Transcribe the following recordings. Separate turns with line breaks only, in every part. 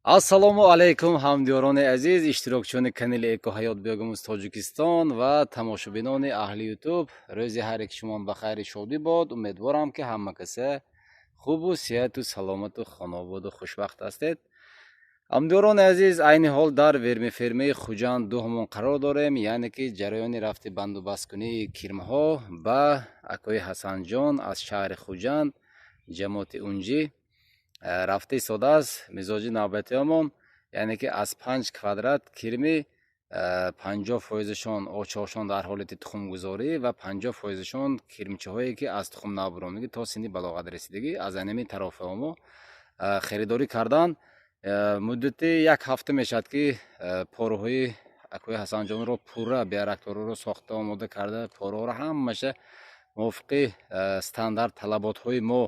ассалому алайкум ҳамдиёрони азиз, иштирокчиёни канали Экоҳаёт Биёгумuz Тоҷикистон ва тамошобинони аҳли ютуб. Рӯзи ҳар як шумо ба хайри шодӣ бод. Умедворам ки ҳама касе хубу сеҳату саломату хонободу хушбахт ҳастед. ҳамдиёрони азиз, айни ҳол дар вермифермаи Хуҷанд дуҳмон қарор дорем, яъне ки ҷараёни рафти бандубасткунии кирмаҳо ба акои Ҳасанҷон аз шаҳри Хуҷанд, ҷамоати унҷӣ рафта истода аст. мизоҷи навбатиамон яъне ки аз 5 квадрат кирми 50%шон очошон дар ҳолати тухмгузорӣ ва 50%шон кирмчиҳое ки аз тухм навбаронигӣ то синни балоғат расидагӣ аз анами тарофаомо харидорӣ кардан. муддати як ҳафта мешавад ки пораҳои акои Ҳасанҷонро пурра биоракторро сохта омода карда, пораҳоро ҳамаша мувофиқи стандарт талаботҳои мо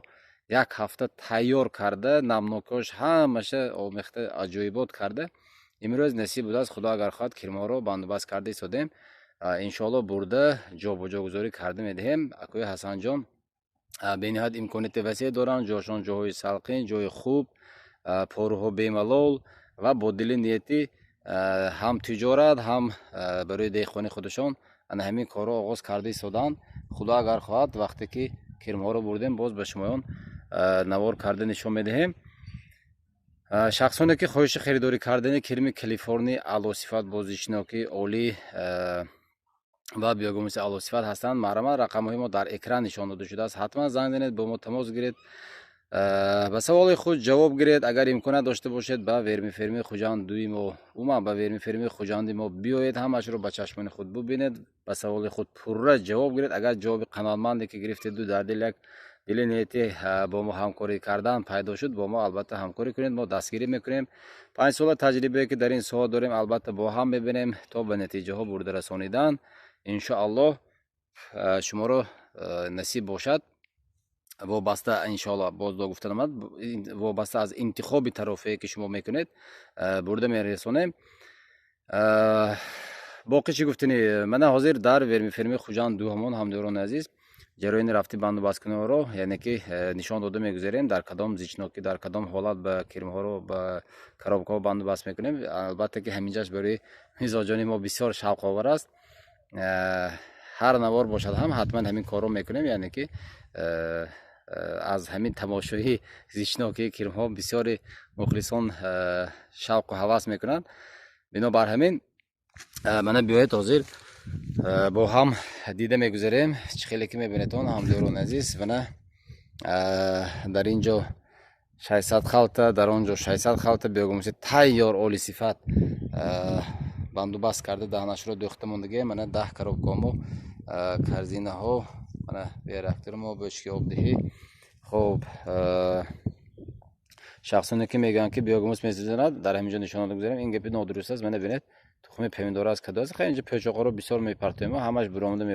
як ҳафта тайёр карда, намнокош ҳамаша омехта аҷоибот карда, имрӯз насиб будааст худо агар хоҳад кирмаҳоро бандобаст карда истодем. иншоалло бурда ҷобоҷогузорӣ карда медиҳем. акои Ҳасанҷон бениҳоят имконияти васеъ доранд, ҷошон ҷойҳои салқин, ҷойи хуб, пораҳо бемалол ва бо дили ниятӣ ҳам тиҷорат, ҳам барои деҳқони худашон ана ҳамин корро оғоз карда истоданд. худо агар хоҳад вақте ки кирмаҳоро бурдем боз ба шумоён навор карда нишон медиҳем. шахсоне ки хоҳиши харидорӣ кардани кирми Калифорнии аълосифат бо зичнокии олӣ ва биогумуси аълосифат ҳастанд, маъраман рақамҳои мо дар экран нишон дода шудааст. ҳатман занг занед, бо мо тамос гиред, ба саволи худ ҷавоб гиред. агар имконият дошта бошед ба вермифермаи Хуҷанд дуи мо, умуман ба вермифермаи Хуҷанди мо биёед, ҳамаашро ба чашмони худ бубинед, ба саволи худ пурра ҷавоб гиред. агар ҷавоби қаноатманде ки гирифтеду дар дил як дили ниятӣ бо мо ҳамкорӣ кардан пайдо шуд, бо мо албатта ҳамкорӣ кунед. мо дастгирӣ мекунем. 5 сола таҷрибае ки дар ин соҳа дорем, албатта бо ҳам мебинем то ба натиҷаҳо бурда расонидан. иншоаллоҳ шуморо насиб бошад. вобаста иншоаллоҳ боздо гуфтан омад, вобаста аз интихоби тарофае ки шумо мекунед бурда мерасонем. боқӣ чӣ гуфтанӣ, мана ҳозир дар вермифермаи Хуҷанд дуҳамон ҳамдиёрони азиз ҷараёни рафти бандубасткуниҳоро яъне ки нишон дода мегузарем, дар кадом зичнокӣ, дар кадом ҳолат ба кирмаҳоро ба коробкаҳо бандубаст мекунем. албатта ки ҳаминҷаш барои мизоҷони мо бисёр шавқовар аст. ҳар навор бошад ҳам ҳатман ҳамин корро мекунем, яъне ки аз ҳамин тамошои зичнокии кирмаҳо бисёри мухлисон шавқу ҳавас мекунанд. бинобар ҳамин мана биёед ҳозир бо ҳам дида мегузарем чӣ хеле ки мебинедон ҳамдиёрони азиз. мана дар ин ҷо 600 халта, дар он ҷо 600 халта биогумуси тайёр оли сифат бандубаст карда даҳнашро дӯхта мондагӣ. мана 10 коробкамо корзинаҳо, мана биорактори бочки обдиҳӣ. хуб, шахсоне ки мегӯянд ки биогумус месӯзонад, дар ҳамин ҷо нишона гузарем. ин гапи нодуруст аст. мана бинед тухми помидор аз каду аст. хеле инҷо пӯчоқҳоро бисёр мепартоем, ҳамаш буромада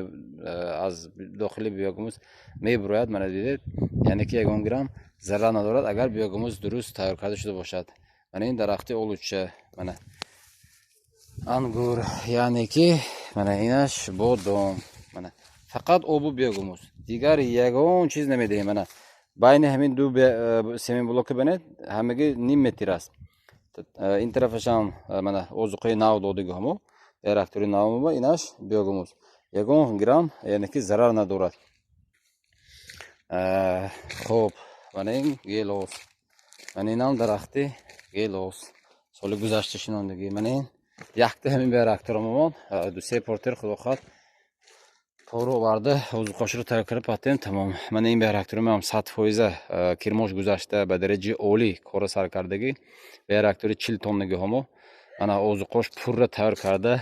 аз дохили биогумус мебурояд. мана дидед, яъне ки ягон грамм зарар надорад агар биогумус дуруст тайёр карда шуда бошад. мана ин дарахти олуча, мана ангур, яъне ки мана инаш бодом, мана фақат обу биогумус, дигар ягон чиз намедиҳем. мана байни ҳамин ду семинблока бинед, ҳамагӣ ним метр аст. ин тарафашам мана озуқаи нав додагиҳамо, реактори навмо, инаш биогумус, ягон грамм яъне ки зарар надорад. хуб, мана ин гелос, мана инам дарахти гелос, соли гузашта шинондагӣ. мана ин якта ҳамин биоракторамон дусе портер худо хоҳад поро оварда озуқашро тайёр карда патем тамом. мана ин биоракторам 100% кирмош гузашта ба дараҷаи олӣ кора сар кардагӣ. биорактори 40 тоннагиҳамо, мана озуқош пурра тайёр карда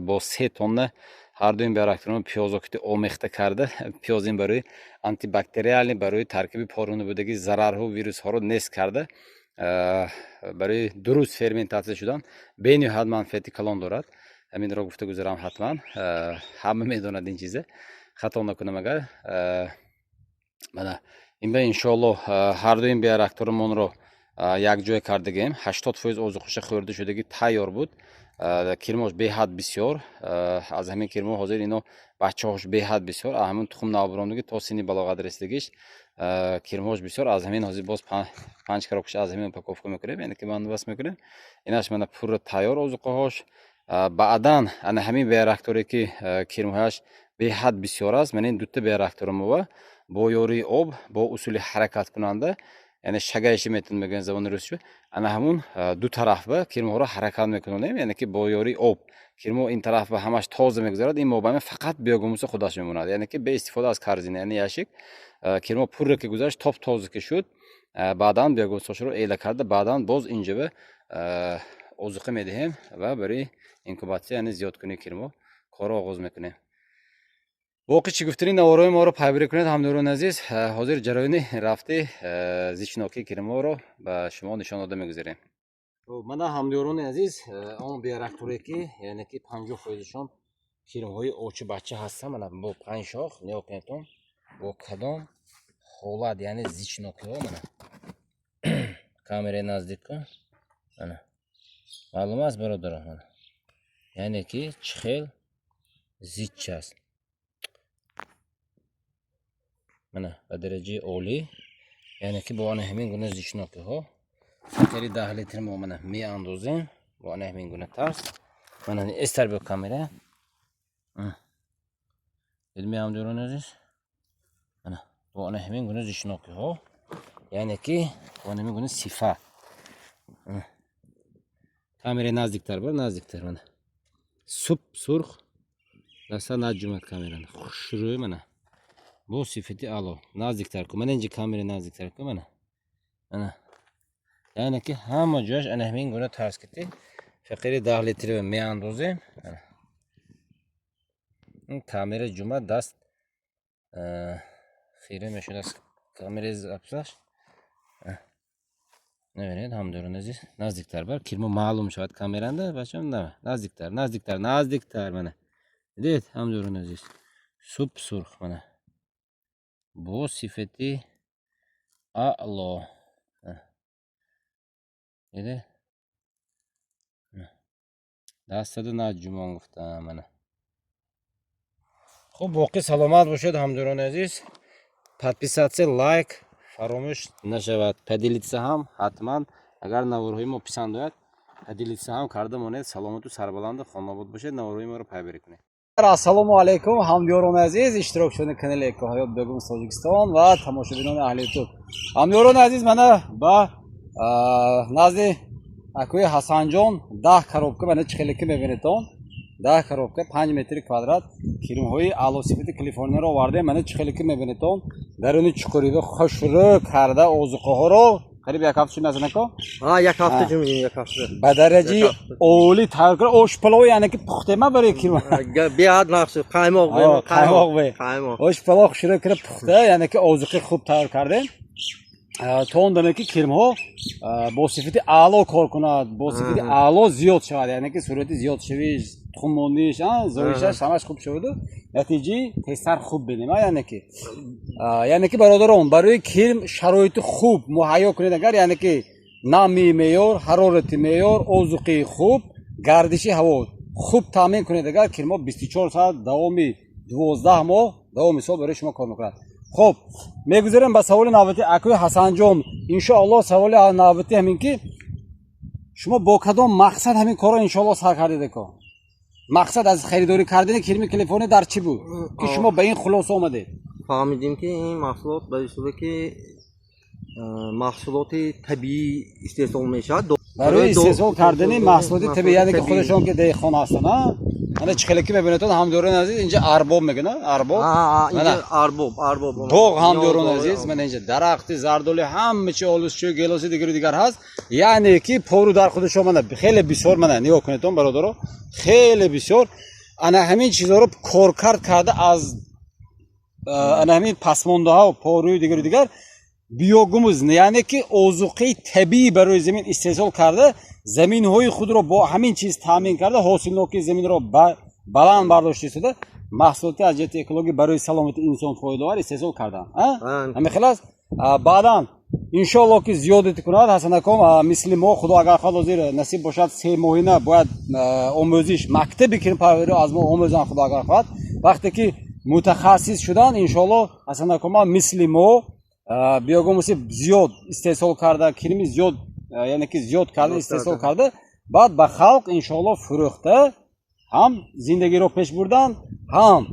бо 3 тонна ҳар ду ин биоракторам пиёзокити омехта карда. пиёз ин барои антибактериалӣ, барои таркиби порунабудагӣ зарарҳо вирусҳоро нест карда, барои дуруст ферментатсия шудан бениҳоят манфиати калон дорад. ҳаминро гуфта гузарам. ҳатман ҳама медонад ин чиза, хато накунам агар. мана ин ба иншоаллоҳ ҳар ду ин биоракторамонро якҷоя кардагем. 80% озуқаша хӯрда шудагӣ тайёр буд. кирмош беҳад бисёр, аз ҳамин кирмо ҳозир ино бачаҳош беҳад бисёр, ҳамин тухм навбаронагӣ то синни балоғат расидагиш کیرموش بسیار از همین حاضر باز 5 کراکش از همین упаковка میکنیم، یعنی که بندوبست میکنیم. ایناش من پور تیار اوزقه هاش. بعداً انا همین بیرکتوری که کیرموهاش به حد بسیار است. من این دوتا بیرکتورم و با یوری آب با اصول حرکت کننده، یعنی شگایشی میتون میگن زبان روسیه، انا همون دو طرف به کیرمو رو حرکت میکنیم، یعنی که با یوری آب کیرمو این طرف به همش تازه میگذارد، این موبایل فقط بیاگوموس خودش میموند، یعنی که به استفاده از کارزینه، یعنی یاشک کیرمو پور که گذاشت تاپ تازه که شد، بعداً بیاگوموسش رو ایله کرده، بعداً باز اینجا به اوزقه میدهیم و برای اینکوباسیون یعنی زیاد کنی کیرمو کارو آغاز میکنیم. باقی چی گفتین نوارای ما رو پیگیری کنید همداران عزیز. حاضر جریان رفته زیچناکی کیرمو رو به شما نشان داده میگذاریم. من همداران عزیز اون بیرکتوری که یعنی که 50% کیرموهای اوچ بچه هستن، من با 5 شاخ نیا کنید با کدام حالت یعنی زیچناکی ها من کامرای نزدیک کن من معلوم است برادران من، یعنی که چخیل زیچ است من به درجه عالی، یعنی که با آن همین گونه زیچناکی ها خیلی 10 لیتر ما من می اندازیم با آن همین گونه ترس من استر به کامera علمی همداران عزیز من با آن همین گونه زیچناکی ها، یعنی که با آن همین گونه صفه کامera نزدیکتر بر نزدیکتر من سوپ سرخ دستا نجومت کامera خوش روی من با صفتی آلو نزدیکتر کن من اینجا کامera نزدیکتر کن من یعنی که همه جاش آن همین گونه ترس کتی فقیری 10 لیتر می اندازیم. این کامera جمعه دست خیره میشد از کامera زبطش نبینید همداران عزیز نزدیکتر بر کیرمو معلوم شود کامرانده بچم نه نزدیکتر منه دید همداران عزیز سوپ سرخ منه با صفتی اعلا دیده دست داده نجومان گفتم منه. خب باقی سلامت باشید همداران عزیز. подписаться لایک فراموش نشود، поделиться هم حتما اگر نوارهای ما پسند آید поделиться هم کرده مانید. سلامت و سربلند خانواده باشید، نوارهای ما رو پیگیری کنید. السلام علیکم همداران عزیز، اشتراک شده کانال اکوهایات بیگم تاجیکستان و تماشابینان اهل یوتیوب. همداران عزیز من با نزد اکوی حسن جان 10 коробка من چخلکی میبینید 10 коробка 5 متر کوادرات کیرموهای اعلی صفت کالیفرنیا رو آورده من چخلکی میبینید درون چکوری خوش رو کرده اوزقه ها رو قریب یک هفته میزنه کو
یک هفته جو میگیم یک هفته
به درجه اولی تیار کرده اوش پلو یعنی که پخته ما برای کیرمو
بیاد نقش قایماق
اوش پلو شروع کرده پخته یعنی که اوزقه خوب تیار کرده تون داره که کیرمو با صفت اعلی کار کند، با صفت اعلی زیاد شود، یعنی که صورتی زیاد شوی خمونیش زویشش همش خوب شود و نتیجه تستر خوب بینیم. یعنی که برادران برای کیرم شرایط خوب مهیا کنید اگر یعنی که نمی میار حرارت میار اوزقی خوب گردشی هوا خوب تامین کنید اگر کیرمو 24 ساعت دوامی 12 ماه دوامی سال برای شما کار میکند. خب میگذاریم به سوال نوبتی اکوی حسن جان. ان شاء الله سوال نوبتی همین که شما با کدام مقصد همین کارو ان شاء الله سر کردید که مقصد از خریداری کردن کیرم کالیفرنیا در چی بود که شما به این خلاصه آمدید؟
فهمیدیم که این محصولات به صورت که محصولات طبیعی استحصال میشه
برای استحصال کردن محصولات طبیعی، یعنی که خودشون که دهقان هستن من چخلکی میبینید همداران عزیز اینجا ارباب میگن ارباب
اینجا ارباب
باغ همداران عزیز من اینجا درخت زردالو همه چی آلوسچو گیلاسی دیگر هست، یعنی که پرو در خودشون من خیلی بسیار من نگاه کنید برادرها خیلی بسیار انا همین چیزا رو کارکرد کرده از انا همین پسمانده ها و پاروی دیگر بیوگوموز، یعنی که اوزقه طبیعی برای زمین استحصال کرده، زمین های خود را با همین چیز تامین کرده، حاصلناکی زمین را بلند برداشته شده، محصولات از جهت اکولوژی برای سلامت انسان فایده‌آور استحصال کردن. همین خلاص بعداً ان شاء الله که زیادت کند حسن اکام مثل ما خدا اگر خدا زیر نصیب باشد 3 ماهینه باید آموزش مکتبی که پیگیری از ما آموزن خدا اگر خواهد، وقتی که متخصص شدن ان شاء الله حسن اکام مثل ما بیوگوموسی زیاد استحصال کرده کرمی زیاد یعنی که زیاد کرده استحصال کرده بعد به خلق انشالله فروخته هم زندگی رو پیش بردن هم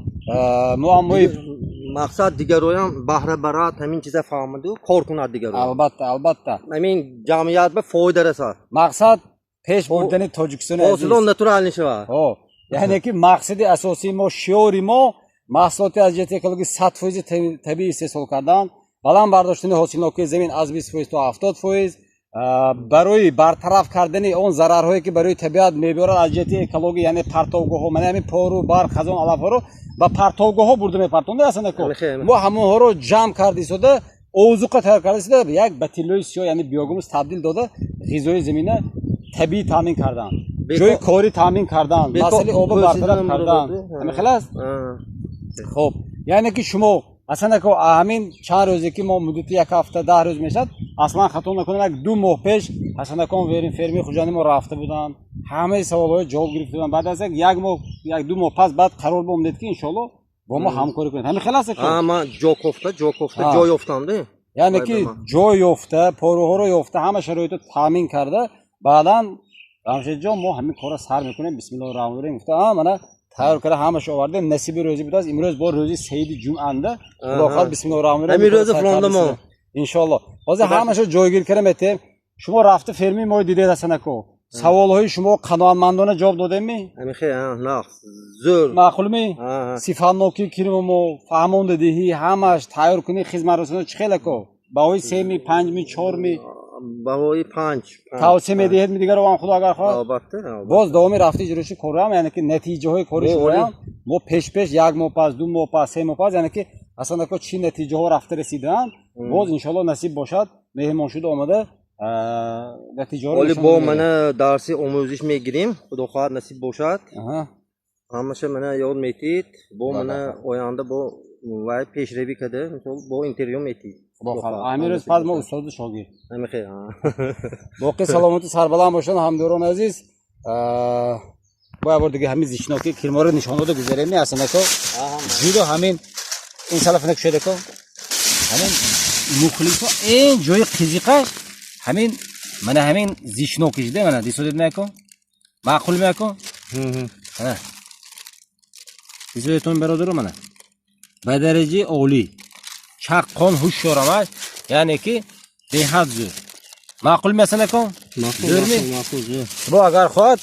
معامله
مقصد دیگر رویم بهره برات همین چیزا فهمیدو کار کنه دیگر رو
البته
همین جمعیت به فایده رسه
مقصد پیش بردن تاجیکستان عزیز
حاصل نتور حل نشه
یعنی که مقصد اساسی ما شعاری ما محصولات از جهت اکولوژی 100% طبیعی استحصال کردن баланд бардоштани ҳосилнокии замин аз 20% то 70% барои бартараф кардани он зарарҳое ки барои табиат мебарад аз ҷиҳати экология яъне партовгоҳҳо мана ҳамин пору барқ хазон алафҳоро ба партовгоҳҳо бурда мепартонда асана ко мо ҳамонҳоро ҷамъ карда истода озуқа тайёр карда истода як ба тиллои сиёҳ яъне биогумус табдил дода ғизои замина табиӣ таъмин кардан ҷои корӣ таъмин кардан масъалаи обу бартараф кардан ҳамин хел аст хуб яъне ки шумо اصلا که همین چند روزی که ما مدتی یک هفته 10 روز میشد اصلا خطا نکنم یک 2 ماه پیش اصلا کام ورین فرمی خوجانی ما رفته بودن همه سوالای جواب گرفته بودن بعد از یک ماه یک 2 ماه پس بعد قرار بومید که ان شاء الله با ما همکاری کنید همین خلاصه که
ما جا جای افتاده
یعنی که جای افته پروها رو یافته همه شرایط رو تامین کرده بعداً رامشد جان ما همین کارا سر میکنیم بسم الله الرحمن الرحیم گفته من تیار کرده همش آورده نصیب روزی بود از امروز با روزی سید جمعه خدا بسم الله الرحمن الرحیم
همین روز فلانده ما
ان شاء الله باز همش جایگیر کردیم شما رفته فرمی ما دیده هستن کو سوالهای شما قانونمندانه جواب دادیم می
همین خیلی نه زور
معقول می صفانوکی کریم ما فهمونده دهی همش تیار کنی خدمت رسونه چخیل کو باوی 3 می 5 می 4 می
باوی 5
توصیه میدهید می دیگر رو خدا اگر خواهد
البته
باز داومی رفتی جلوش کارم یعنی که نتیجه های کارش میگم ما پیش یک ماه پس 2 ماه پس 3 ماه پس یعنی که اصلا که چی نتیجه ها رفته رسیدن باز ان شاء الله نصیب باشد مهمان شده آمده نتیجه رو
نشون با من درسی آموزش میگیریم خدا خواهد نصیب باشد همشه من یاد میتید با من آینده با وای پیشروی کرده با اینترویو میتید
امیر پس ما استاد شاگرد
همین خیلی
باقی سلامت و سربلند باشن همدوران عزیز با بار دیگه همین زیشناکی کرما رو نشان داده گذاریم نه اصلا کو جلو همین این سلف نک شده کو همین مخلصا این جای قزیقه همین من همین زیشناکیش ده من دیسودت نکو معقول میکو ها دیسودتون برادر من به درجه عالی چقان هوشیارم یعنی که به حد زور معقول مثلا کن معقول با اگر خواهد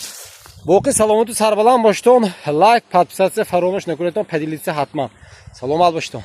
باقی سلامت و سربلند باشتون لایک подписаться فراموش نکنید پدیلیت حتما سلامت باشتون